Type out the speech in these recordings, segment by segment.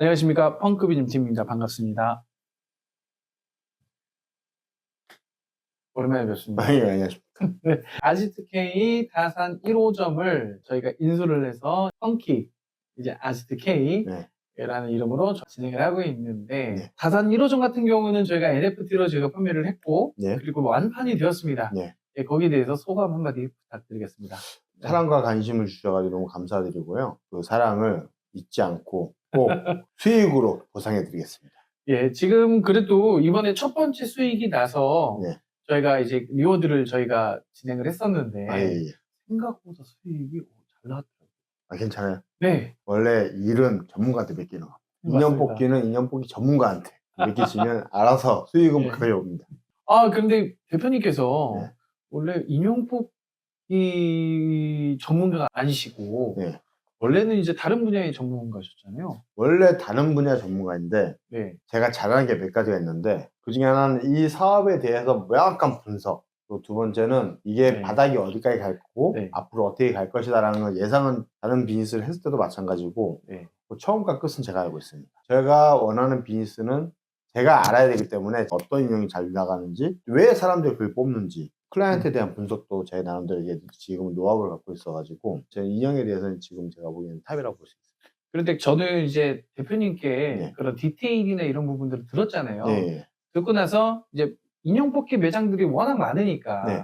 안녕하십니까. 펑크비즘 팀입니다. 반갑습니다. 오랜만에 뵙습니다. 예, 안녕하십니까. 네, 아지트K 다산 1호점을 저희가 인수를 해서 펑키, 이제 아지트K라는 네, 이름으로 진행을 하고 있는데, 네, 다산 1호점 같은 경우는 저희가 NFT로 저희가 판매를 했고, 네, 그리고 완판이 되었습니다. 네. 예, 거기에 대해서 소감 한마디 부탁드리겠습니다. 네. 사랑과 관심을 주셔가지고 너무 감사드리고요. 그 사랑을 잊지 않고 꼭 수익으로 보상해드리겠습니다. 예, 지금 그래도 이번에 첫 번째 수익이 나서 네. 저희가 이제 리워드를 저희가 진행을 했었는데 아, 예, 예. 생각보다 수익이 잘 나왔더라고요. 아, 괜찮아요. 네, 원래 일은 전문가한테 맡기는 거. 인연 맞습니다. 뽑기는 인연 뽑기 전문가한테 맡기시면 알아서 수익은 예. 가까이 옵니다. 아, 그런데 대표님께서 네. 원래 인형 뽑기 전문가가 아니시고 네. 원래는 이제 다른 분야의 전문가셨잖아요. 원래 다른 분야 전문가인데 네, 제가 잘하는 게 몇 가지가 있는데 그중에 하나는 이 사업에 대해서 명확한 분석, 또 두 번째는 이게 네. 바닥이 어디까지 갈 거고 네. 앞으로 어떻게 갈 것이다라는 걸 예상은 다른 비즈니스를 했을 때도 마찬가지고 네. 그 처음과 끝은 제가 알고 있습니다. 제가 원하는 비즈니스는 제가 알아야 되기 때문에 어떤 인형이 잘 나가는지, 왜 사람들이 그걸 뽑는지, 클라이언트에 대한 분석도 제 나름대로 이게 지금 노하우를 갖고 있어가지고 제 인형에 대해서는 지금 제가 보기에는 탑이라고 볼 수 있어요. 그런데 저는 이제 대표님께 네. 그런 디테일이나 이런 부분들을 들었잖아요. 네, 듣고 나서 이제 인형 뽑기 매장들이 워낙 많으니까 네.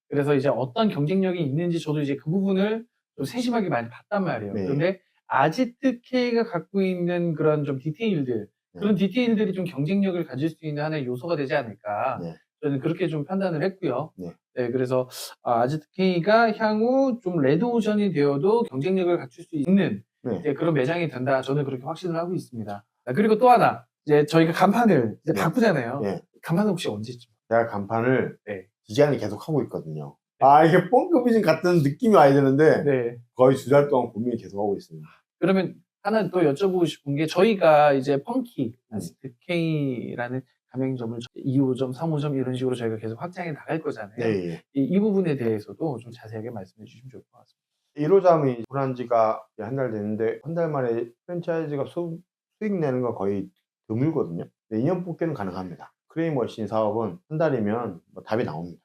그래서 이제 어떤 경쟁력이 있는지 저도 이제 그 부분을 좀 세심하게 많이 봤단 말이에요. 네. 그런데 아지트K가 갖고 있는 그런 좀 디테일들, 네. 그런 디테일들이 좀 경쟁력을 가질 수 있는 하나의 요소가 되지 않을까. 네. 저는 그렇게 좀 판단을 했고요. 네. 네, 그래서 아지트K가 향후 좀 레드오션이 되어도 경쟁력을 갖출 수 있는 네. 이제 그런 매장이 된다. 저는 그렇게 확신을 하고 있습니다. 그리고 또 하나, 이제 저희가 간판을 이제 네. 바꾸잖아요. 네. 간판은 혹시 언제쯤? 제가 간판을 네. 디자인을 계속 하고 있거든요. 아, 이게 펑크비즘 같은 느낌이 와야 되는데 네. 거의 2달 동안 고민을 계속 하고 있습니다. 그러면 하나 또 여쭤보고 싶은 게 저희가 이제 펑키, 음. 아지트K라는 가맹점을 2호점, 3호점 이런 식으로 저희가 계속 확장해 나갈 거잖아요. 네. 이 부분에 대해서도 좀 자세하게 말씀해 주시면 좋을 것 같습니다. 1호점이 오픈한 지가 한 달 됐는데 한 달 만에 프랜차이즈가 수익 내는 건 거의 드물거든요. 근데 2년 뽑기는 가능합니다. 크레이머신 사업은 한 달이면 뭐 답이 나옵니다.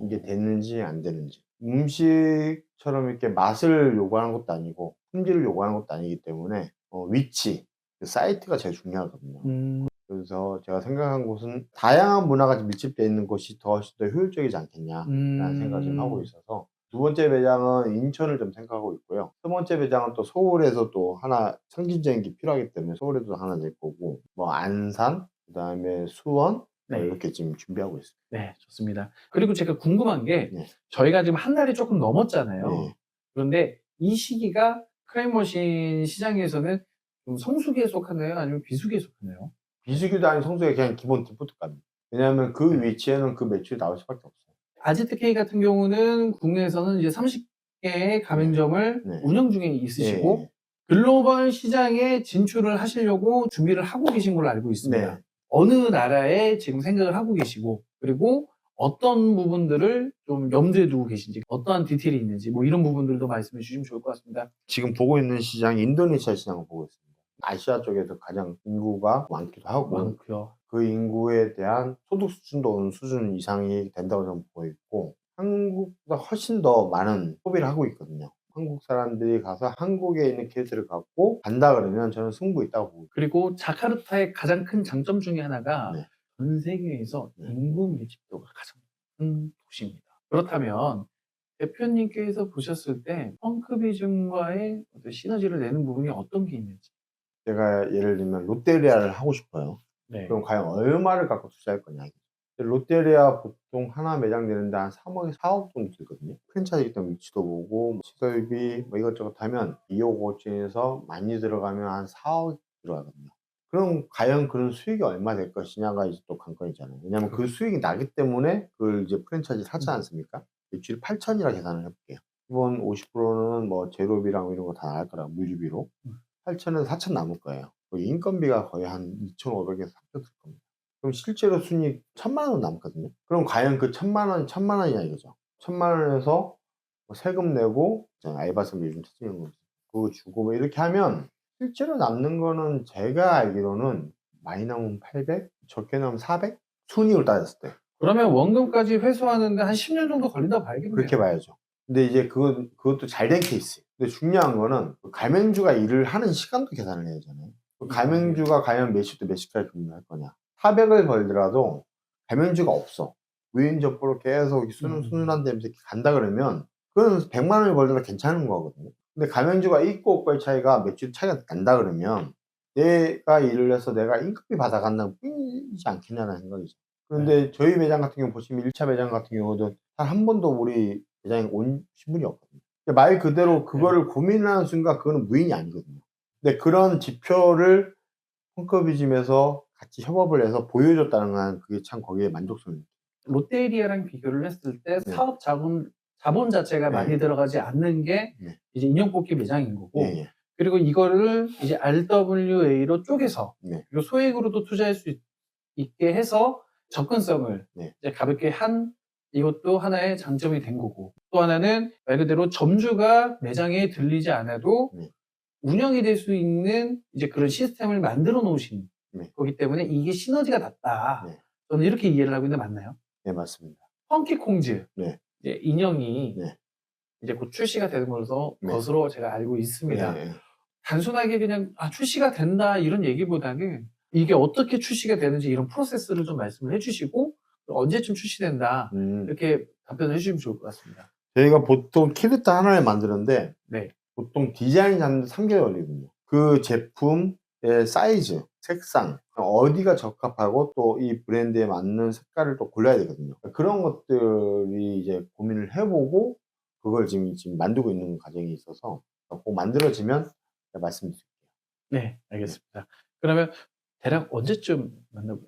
이게 되는지 안 되는지. 음식처럼 이렇게 맛을 요구하는 것도 아니고 품질을 요구하는 것도 아니기 때문에 위치, 그 사이트가 제일 중요하거든요. 그래서 제가 생각한 곳은 다양한 문화가 밀집되어 있는 곳이 더 효율적이지 않겠냐라는 생각을 지금 하고 있어서 두 번째 매장은 인천을 좀 생각하고 있고요. 세 번째 매장은 또 서울에서 또 하나 상징적인 게 필요하기 때문에 서울에도 하나 낼 거고, 뭐 안산, 그다음에 수원, 네. 이렇게 지금 준비하고 있습니다. 네, 좋습니다. 그리고 제가 궁금한 게 네. 저희가 지금 한 달이 조금 넘었잖아요. 네. 그런데 이 시기가 크레이머신 시장에서는 좀 성수기에 속하나요? 아니면 비수기에 속하나요? 비수기도 아닌 성수에 그냥 기본 디포트값입니다. 왜냐하면 그 네. 위치에는 그 매출이 나올 수밖에 없어요. 아지트K 같은 경우는 국내에서는 이제 30개의 가맹점을 네. 운영 중에 있으시고 네. 글로벌 시장에 진출을 하시려고 준비를 하고 계신 걸로 알고 있습니다. 네. 어느 나라에 지금 생각을 하고 계시고 그리고 어떤 부분들을 좀 염두에 두고 계신지 어떠한 디테일이 있는지 뭐 이런 부분들도 말씀해 주시면 좋을 것 같습니다. 지금 보고 있는 시장이 인도네시아 시장을 보고 있습니다. 아시아 쪽에서 가장 인구가 많기도 하고 많고요. 그 인구에 대한 소득 수준도 어느 수준 이상이 된다고 저는 보고 있고 한국보다 훨씬 더 많은 소비를 하고 있거든요. 한국 사람들이 가서 한국에 있는 케이스를 갖고 간다 그러면 저는 승부 있다고 보고 있습니다. 그리고 자카르타의 가장 큰 장점 중에 하나가 네. 전 세계에서 네. 인구 밀집도가 가장 큰 도시입니다. 그렇다면 대표님께서 보셨을 때 펑크비즘과의 어떤 시너지를 내는 부분이 어떤 게 있는지. 제가 예를 들면 롯데리아를 하고 싶어요. 네. 그럼 과연 얼마를 갖고 투자할 거냐. 롯데리아 보통 하나 매장 되는데 한 3억에서 4억 정도 들거든요. 프랜차이즈 때문에 위치도 보고 뭐 시설비 뭐 이것저것 하면 2억 5천에서 많이 들어가면 한 4억 들어가거든요. 그럼 과연 그런 수익이 얼마 될 것이냐가 이제 또 관건이잖아요. 왜냐하면 그 수익이 나기 때문에 그걸 이제 프랜차이즈 사지 않습니까? 매출이 8천이라 계산을 해볼게요. 기본 50%는 뭐 제로비랑 이런 거 다 나갈 거라 물류비로 8천에서 4천 남을 거예요. 인건비가 거의 한 2,500에서 3천 들 겁니다. 그럼 실제로 순이익 1,000만 원 남거든요. 그럼 과연 그 1,000만 원이 1,000만 원이냐 이거죠. 1,000만 원에서 세금 내고 알바생비 요즘 찾는 거지. 그거 주고 뭐 이렇게 하면 실제로 남는 거는 제가 알기로는 많이 남으면 800, 적게 남으면 400? 순이익을 따졌을 때. 그러면 원금까지 회수하는데 한 10년 정도 걸린다고 봐야겠네요. 그렇게 봐야죠. 근데 이제 그것도 잘 된 케이스. 근데 중요한 거는 그 가맹주가 일을 하는 시간도 계산을 해야 되잖아요. 그 가맹주가 과연 몇 시부터 몇 시까지 근무를 할 거냐. 400을 벌더라도 가맹주가 없어. 무인 점포로 계속 순순한 데면서 이렇게 간다 그러면 그건 100만 원을 벌더라도 괜찮은 거거든요. 근데 가맹주가 있고 없고의 차이가 매출 차이가 난다 그러면 내가 일을 해서 내가 임금이 받아간다는 뿐이지 않겠냐는 생각이죠. 그런데 저희 매장 같은 경우 보시면 1차 매장 같은 경우도 단 한 번도 우리 매장에 온 신분이 없거든요. 말 그대로 그거를 고민하는 순간 그거는 무인이 아니거든요. 근데 그런 지표를 펑커비즘에서 같이 협업을 해서 보여줬다는 건 그게 참 거기에 만족스러워요. 롯데리아랑 비교를 했을 때 네. 사업 자본 자체가 많이 네. 들어가지 않는 게 네. 이제 인형 뽑기 매장인 거고, 예. 그리고 이거를 이제 RWA로 쪼개서 네. 그리고 소액으로도 투자할 수 있게 해서 접근성을 네. 이제 가볍게 한 이것도 하나의 장점이 된 거고, 또 하나는 말 그대로 점주가 매장에 들리지 않아도 네. 운영이 될 수 있는 이제 그런 시스템을 만들어 놓으신 네. 거기 때문에 이게 시너지가 났다. 네. 저는 이렇게 이해를 하고 있는데 맞나요? 네, 맞습니다. 펑키콩즈 네. 이제 인형이 네. 이제 곧 출시가 되는 것으로 네. 제가 알고 있습니다. 네. 단순하게 그냥 출시가 된다 이런 얘기보다는 이게 어떻게 출시가 되는지 이런 프로세스를 좀 말씀을 해주시고 언제쯤 출시된다 이렇게 답변을 해주시면 좋을 것 같습니다. 저희가 보통 키루타 하나를 만드는데 네. 보통 디자인 잡는데 3개월 걸리거든요. 그 제품의 사이즈, 색상, 어디가 적합하고 또 이 브랜드에 맞는 색깔을 또 골라야 되거든요. 그런 것들이 이제 고민을 해보고 그걸 지금 만들고 있는 과정이 있어서 꼭 만들어지면 제가 말씀드릴게요. 네, 알겠습니다. 그러면 대략 언제쯤 만나볼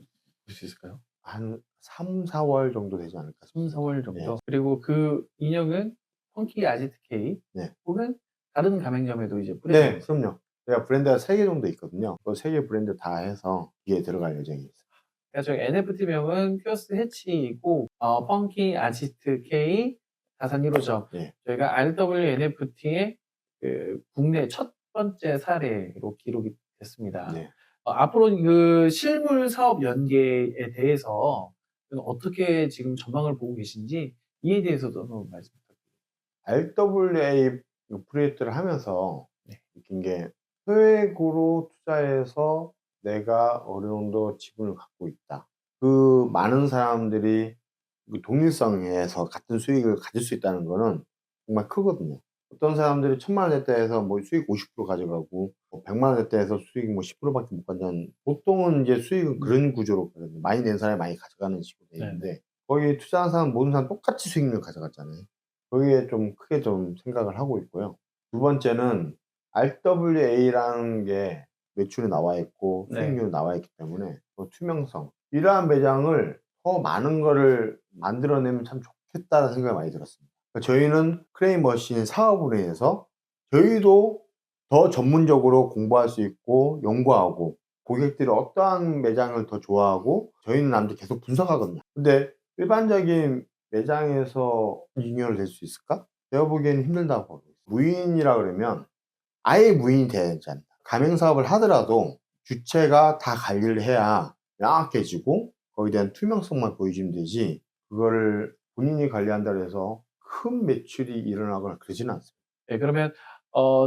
수 있을까요? 한 3, 4월 정도 되지 않을까 3, 싶습니다. 4월 정도. 네. 그리고 그 인형은 펑키 아지트 K 네. 혹은 다른 가맹점에도 이제 네, 뿌려져 그럼요. 제가 브랜드가 3개 정도 있거든요. 그 3개 브랜드 다 해서 이게 들어갈 예정이 있어요. 그래서 저희 NFT명은 퓨어스 해치이고 펑키 아지트 K 다산 1호점 네. 저희가 RWNFT의 그 국내 첫 번째 사례로 기록이 됐습니다. 네. 앞으로 그 실물 사업 연계에 대해서 어떻게 지금 전망을 보고 계신지 이에 대해서도 한번 말씀 부탁드립니다. RWA 프로젝트를 하면서 네. 느낀 게 소액으로 투자해서 내가 어느 정도 지분을 갖고 있다. 그 많은 사람들이 그 독립성에서 같은 수익을 가질 수 있다는 거는 정말 크거든요. 어떤 사람들이 1,000만 원 냈다 해서 뭐 수익 50% 가져가고 100만 원 냈다 해서 수익이 뭐 10%밖에 못 가져가는 보통은 이제 수익은 그런 구조로 거든요. 많이 낸 사람이 많이 가져가는 식으로 돼 있는데 거기 투자한 사람 모든 사람 똑같이 수익률 가져갔잖아요. 거기에 좀 크게 좀 생각을 하고 있고요. 두 번째는 RWA라는 게 매출이 나와 있고 네. 수익률이 나와 있기 때문에 투명성. 이러한 매장을 더 많은 거를 만들어내면 참 좋겠다는 생각이 많이 들었습니다. 저희는 크레인 머신 사업으로 인해서 저희도 더 전문적으로 공부할 수 있고 연구하고 고객들이 어떠한 매장을 더 좋아하고 저희는 남들 계속 분석하거든요. 근데 일반적인 매장에서 리뉴얼 될 수 있을까? 제가 보기에는 힘들다고 보고 있어요. 무인이라 그러면 아예 무인이 돼야 되지 않나. 가맹 사업을 하더라도 주체가 다 관리를 해야 명확해지고 거기에 대한 투명성만 보여주면 되지 그거를 본인이 관리한다고 해서 큰 매출이 일어나거나 그러지는 않습니다. 네, 그러면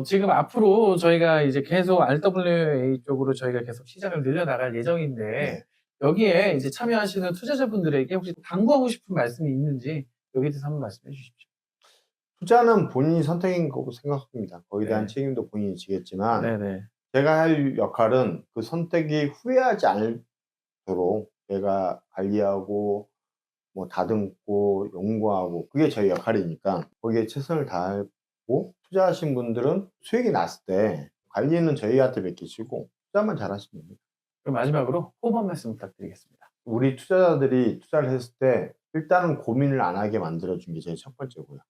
지금 앞으로 저희가 이제 계속 RWA 쪽으로 저희가 계속 시장을 늘려나갈 예정인데 네. 여기에 이제 참여하시는 투자자분들에게 혹시 당부하고 싶은 말씀이 있는지 여기에 대해서 한번 말씀해 주십시오. 투자는 본인이 선택인 거고 생각합니다. 거기에 대한 네. 책임도 본인이 지겠지만 네네. 제가 할 역할은 그 선택이 후회하지 않도록 제가 관리하고 뭐 다듬고 연구하고 그게 저희 역할이니까 거기에 최선을 다하고 투자하신 분들은 수익이 났을 때 관리는 저희한테 맡기시고 투자만 잘하시면 됩니다. 그럼 마지막으로 호흡 한 말씀 부탁드리겠습니다. 우리 투자자들이 투자를 했을 때 일단은 고민을 안 하게 만들어 준 게 제일 첫 번째고요.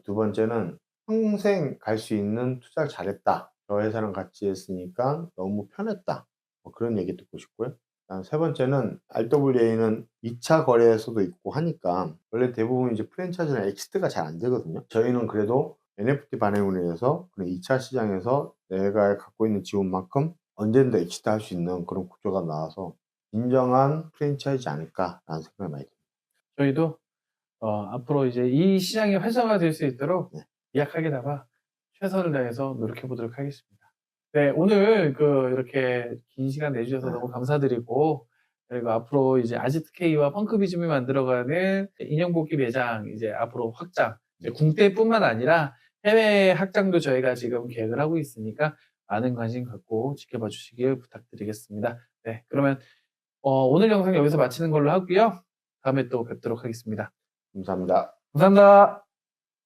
두 번째는 평생 갈 수 있는 투자를 잘했다. 저 회사랑 같이 했으니까 너무 편했다. 뭐 그런 얘기 듣고 싶고요. 그다음 세 번째는 RWA는 2차 거래소도 있고 하니까 원래 대부분 이제 프랜차이즈나 엑시트가 잘 안 되거든요. 저희는 그래도 NFT 발행으로 인해서 그런 2차 시장에서 내가 갖고 있는 지분만큼 언젠가 엑시트할 수 있는 그런 구조가 나와서 진정한 프랜차이즈 아닐까라는 생각이 많이 듭니다. 저희도 앞으로 이제 이 시장이 활성화될 수 있도록 네. 약하게나마 최선을 다해서 노력해 보도록 하겠습니다. 네, 오늘 이렇게 긴 시간 내주셔서 네. 너무 감사드리고, 그리고 앞으로 이제 아지트K와 펑크비즘이 만들어가는 인형뽑기 매장 이제 앞으로 확장, 이제 국내뿐만 아니라 해외 확장도 저희가 지금 계획을 하고 있으니까 많은 관심 갖고 지켜봐 주시길 부탁드리겠습니다. 네, 그러면 오늘 영상 여기서 마치는 걸로 하고요. 다음에 또 뵙도록 하겠습니다. 감사합니다. 감사합니다.